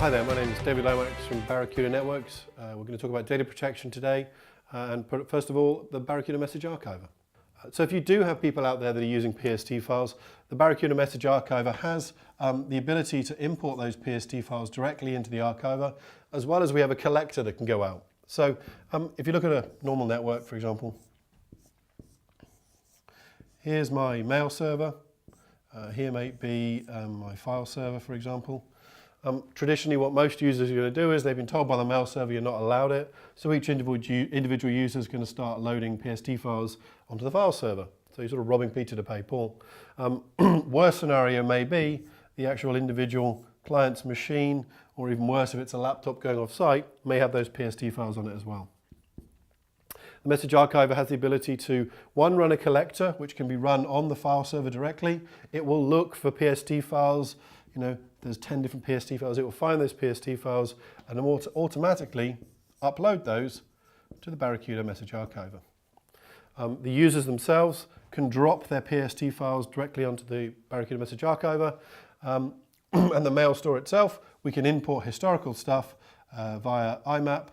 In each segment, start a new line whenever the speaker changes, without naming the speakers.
Hi there, my name is David Lomax from Barracuda Networks. We're going to talk about data protection today first of all, the Barracuda Message Archiver. So if you do have people out there that are using PST files, the Barracuda Message Archiver has the ability to import those PST files directly into the archiver, as well as we have a collector that can go out. So if you look at a normal network, for example, here's my mail server. Here may be my file server, for example. Traditionally, what most users are going to do is they've been told by the mail server you're not allowed it, so each individual user is going to start loading PST files onto the file server. So you're sort of robbing Peter to pay Paul. Worst scenario may be the actual individual client's machine, or even worse if it's a laptop going off-site, may have those PST files on it as well. The Message Archiver has the ability to, one, run a collector, which can be run on the file server directly. It will look for PST files. You know, there's 10 different PST files. It will find those PST files and automatically upload those to the Barracuda Message Archiver. The users themselves can drop their PST files directly onto the Barracuda Message Archiver, and the mail store itself, we can import historical stuff via IMAP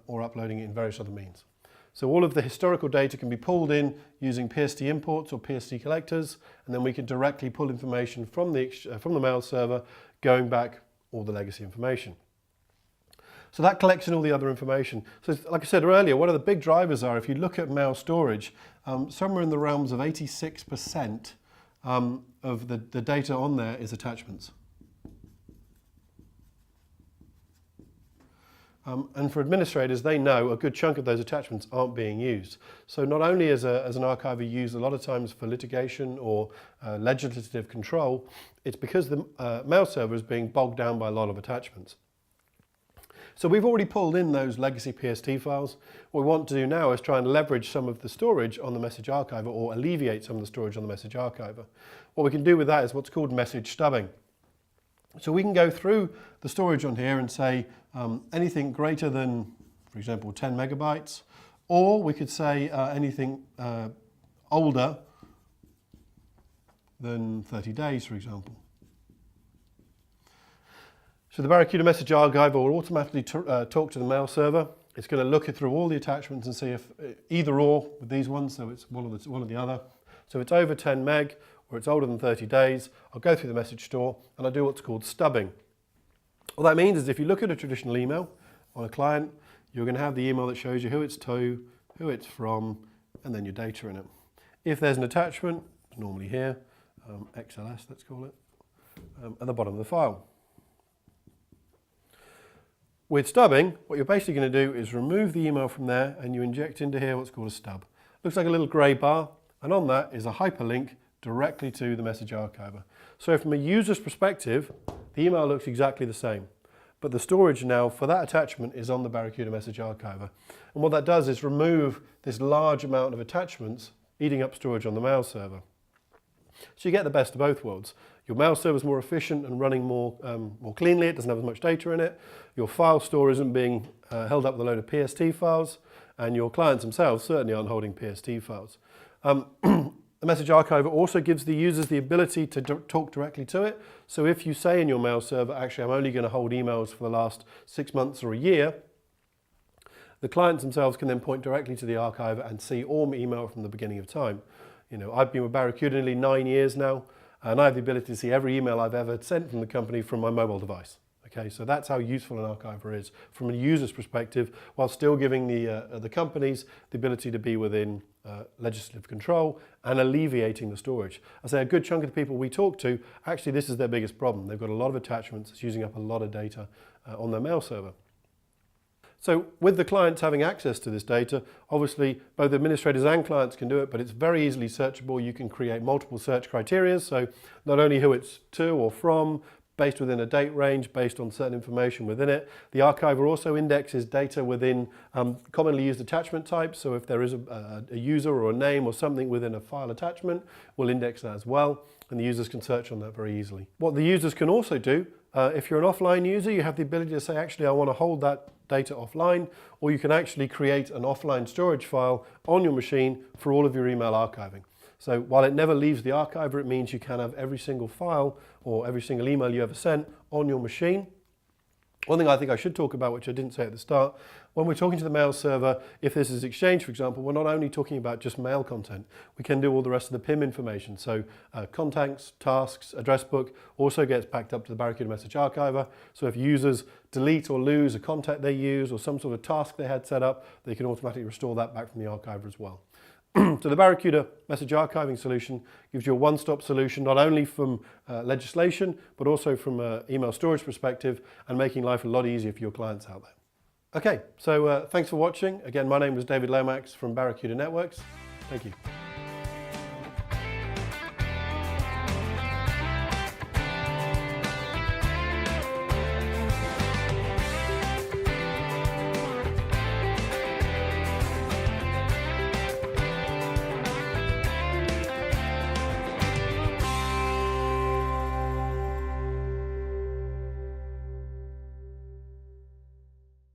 or uploading it in various other means. So all of the historical data can be pulled in using PST imports or PST collectors, and then we can directly pull information from the mail server, going back all the legacy information. So that collects in all the other information. So like I said earlier, one of the big drivers are, if you look at mail storage, somewhere in the realms of 86% of the data on there is attachments. And for administrators, they know a good chunk of those attachments aren't being used. So not only is an archiver used a lot of times for litigation or legislative control, it's because the mail server is being bogged down by a lot of attachments. So we've already pulled in those legacy PST files. What we want to do now is try and leverage some of the storage on the Message Archiver, or alleviate some of the storage on the Message Archiver. What we can do with that is what's called message stubbing. So we can go through the storage on here and say anything greater than, for example, 10 megabytes, or we could say anything older than 30 days, for example. So the Barracuda Message Archiver will automatically talk to the mail server. It's going to look through all the attachments and see if either or with these ones, so it's one or the other. So if it's over 10 meg, or it's older than 30 days, I'll go through the message store and I'll do what's called stubbing. What that means is if you look at a traditional email on a client, you're going to have the email that shows you who it's to, who it's from, and then your data in it. If there's an attachment, it's normally here, XLS let's call it, at the bottom of the file. With stubbing, what you're basically going to do is remove the email from there and you inject into here what's called a stub. Looks like a little grey bar, and on that is a hyperlink directly to the Message Archiver. So from a user's perspective, the email looks exactly the same, but the storage now for that attachment is on the Barracuda Message Archiver. And what that does is remove this large amount of attachments eating up storage on the mail server. So you get the best of both worlds. Your mail server is more efficient and running more cleanly, it doesn't have as much data in it. Your file store isn't being held up with a load of PST files, and your clients themselves certainly aren't holding PST files. The Message Archiver also gives the users the ability to talk directly to it. So if you say in your mail server, actually I'm only going to hold emails for the last 6 months or a year, the clients themselves can then point directly to the archiver and see all my email from the beginning of time. You know, I've been with Barracuda nearly 9 years now, and I have the ability to see every email I've ever sent from the company from my mobile device. Okay, so that's how useful an archiver is from a user's perspective, while still giving the companies the ability to be within legislative control and alleviating the storage. I say a good chunk of the people we talk to, actually this is their biggest problem. They've got a lot of attachments, it's using up a lot of data on their mail server. So with the clients having access to this data, obviously both administrators and clients can do it, but it's very easily searchable. You can create multiple search criteria, so not only who it's to or from, based within a date range, based on certain information within it. The archiver also indexes data within commonly used attachment types, so if there is a user or a name or something within a file attachment, we'll index that as well, and the users can search on that very easily. What the users can also do, if you're an offline user, you have the ability to say, actually I want to hold that data offline, or you can actually create an offline storage file on your machine for all of your email archiving. So while it never leaves the archiver, it means you can have every single file or every single email you ever sent on your machine. One thing I think I should talk about, which I didn't say at the start, when we're talking to the mail server, if this is Exchange, for example, we're not only talking about just mail content, we can do all the rest of the PIM information. So contacts, tasks, address book also gets backed up to the Barracuda Message Archiver. So if users delete or lose a contact they use or some sort of task they had set up, they can automatically restore that back from the archiver as well. So the Barracuda message archiving solution gives you a one-stop solution, not only from legislation, but also from an email storage perspective, and making life a lot easier for your clients out there. Okay, so thanks for watching. Again, my name was David Lomax from Barracuda Networks. Thank you.